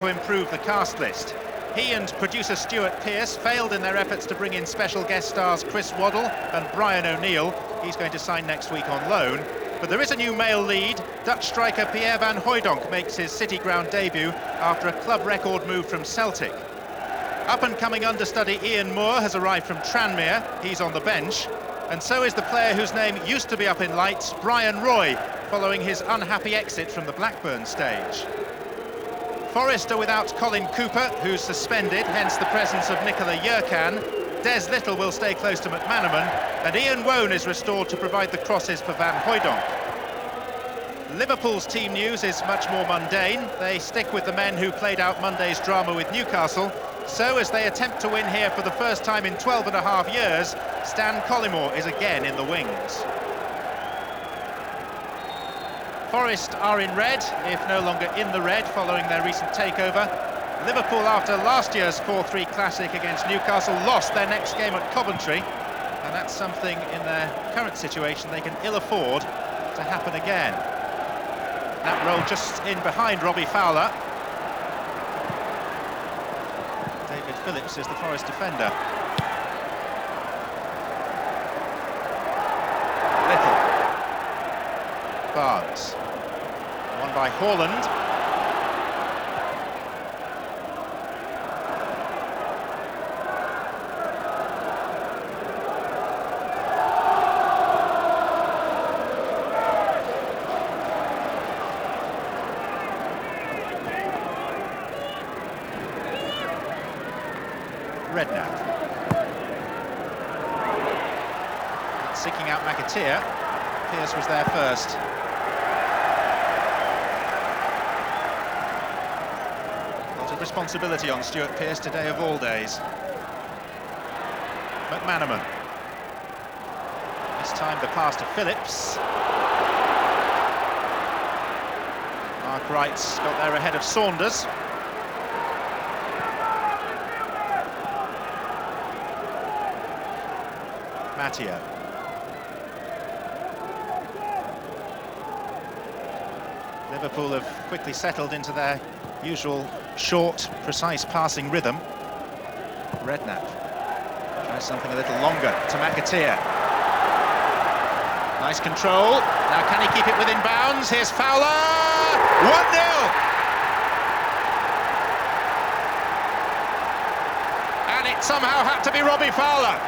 to improve the cast list. He and producer Stuart Pearce failed in their efforts to bring in special guest stars Chris Waddle and Brian O'Neill. He's going to sign next week on loan. But there is a new male lead. Dutch striker Pierre van Hooijdonk makes his City Ground debut after a club record move from Celtic. Up-and-coming understudy Ian Moore has arrived from Tranmere. He's on the bench. And so is the player whose name used to be up in lights, Brian Roy, following his unhappy exit from the Blackburn stage. Forest are without Colin Cooper, who's suspended, hence the presence of Nicola Jurkan. Des Little will stay close to McManaman, and Ian Wone is restored to provide the crosses for Van Hooijdonk. Liverpool's team news is much more mundane. They stick with the men who played out Monday's drama with Newcastle. So, as they attempt to win here for the first time in 12 and a half years, Stan Collymore is again in the wings. Forest are in red, if no longer in the red, following their recent takeover. Liverpool, after last year's 4-3 classic against Newcastle, lost their next game at Coventry, and that's something in their current situation they can ill afford to happen again. That roll just in behind Robbie Fowler. David Phillips is the Forest defender. Little. Barnes. Won by Haaland. Redknapp. Seeking out McAteer. Pearce was there first. Lot of responsibility on Stuart Pearce today of all days. McManaman. This time the pass to Phillips. Mark Wright's got there ahead of Saunders. Mattia. Liverpool have quickly settled into their usual short, precise passing rhythm. Redknapp tries something a little longer to McAteer. Nice control. Now can he keep it within bounds? Here's Fowler! 1-0! And it somehow had to be Robbie Fowler.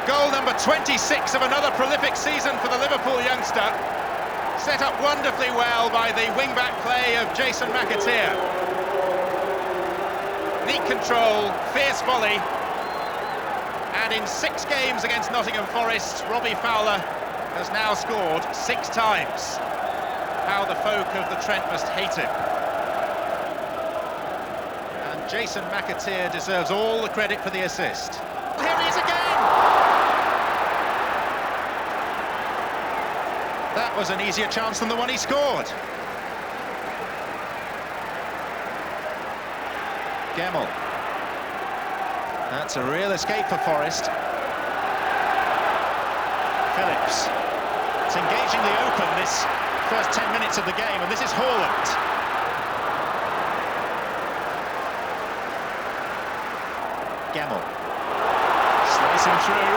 Goal number 26 of another prolific season for the Liverpool youngster. Set up wonderfully well by the wing-back play of Jason McAteer. Neat control, fierce volley. And in 6 games against Nottingham Forest, Robbie Fowler has now scored 6 times. How the folk of the Trent must hate him. And Jason McAteer deserves all the credit for the assist. Here he is again! That was an easier chance than the one he scored. Gemmell. That's a real escape for Forest. Phillips. It's engagingly open this first 10 minutes of the game, and this is Haaland. Gemmell. Slicing through.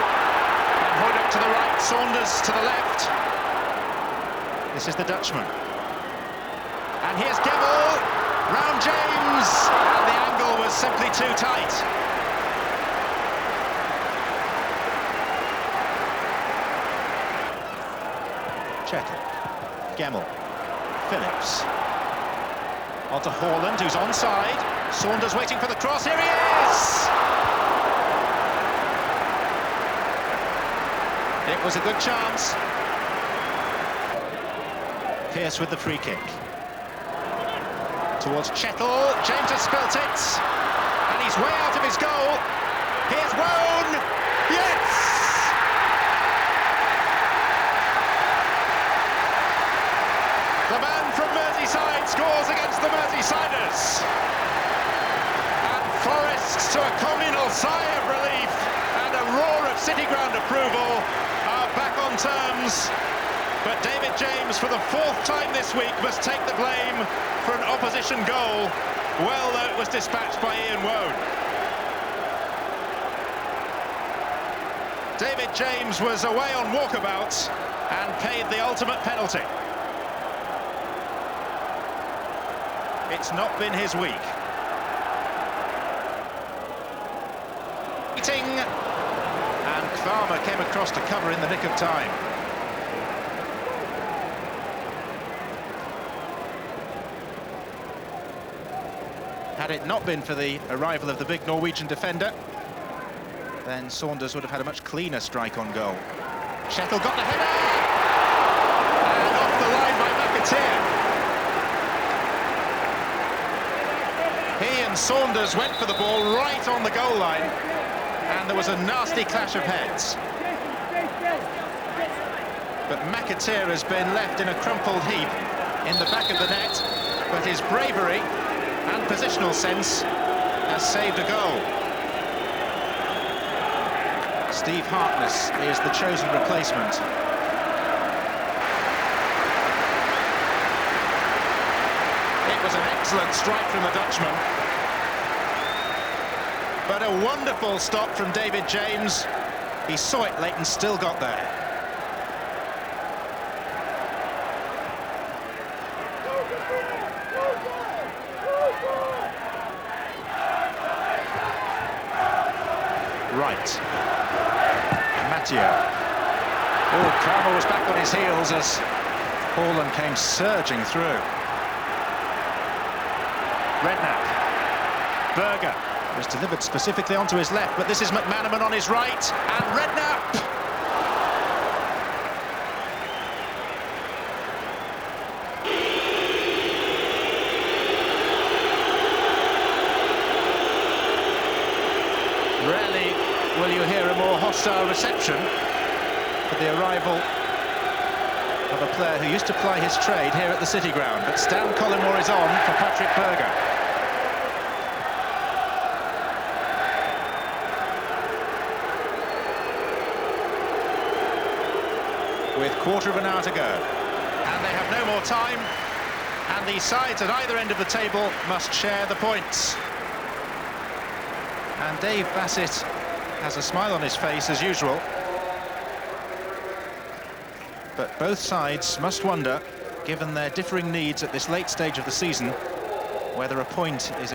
And Hooijdonk to the right, Saunders to the left. This is the Dutchman. And here's Gemmell, round James, and the angle was simply too tight. Chettle, Gemmell, Phillips. On to Haaland, who's onside. Saunders waiting for the cross, here he is! It was a good chance. Pearce with the free kick. Towards Chettle, James has spilt it, and he's way out of his goal. Here's Wone, yes! The man from Merseyside scores against the Merseysiders. And Forest, to a communal sigh of relief and a roar of City Ground approval, are back on terms But David James, for the fourth time this week, must take the blame for an opposition goal. Well, though, it was dispatched by Ian Woan. David James was away on walkabout and paid the ultimate penalty. It's not been his week. And Farmer came across to cover in the nick of time. Had it not been for the arrival of the big Norwegian defender, then Saunders would have had a much cleaner strike on goal. Shettle got the header! And off the line by McAteer. He and Saunders went for the ball right on the goal line, and there was a nasty clash of heads. But McAteer has been left in a crumpled heap in the back of the net, but his bravery and positional sense has saved a goal. Steve Harkness is the chosen replacement. It was an excellent strike from the Dutchman, but a wonderful stop from David James. He saw it late and still got there. Right. Mathieu. Oh, Kramer was back on his heels as Haaland came surging through. Redknapp. Berger was delivered specifically onto his left, but this is McManaman on his right, and Redknapp! Rarely will you hear a more hostile reception for the arrival of a player who used to ply his trade here at the City Ground. But Stan Collymore is on for Patrick Berger. With quarter of an hour to go. And they have no more time. And the sides at either end of the table must share the points. And Dave Bassett has a smile on his face as usual. But both sides must wonder, given their differing needs at this late stage of the season, whether a point is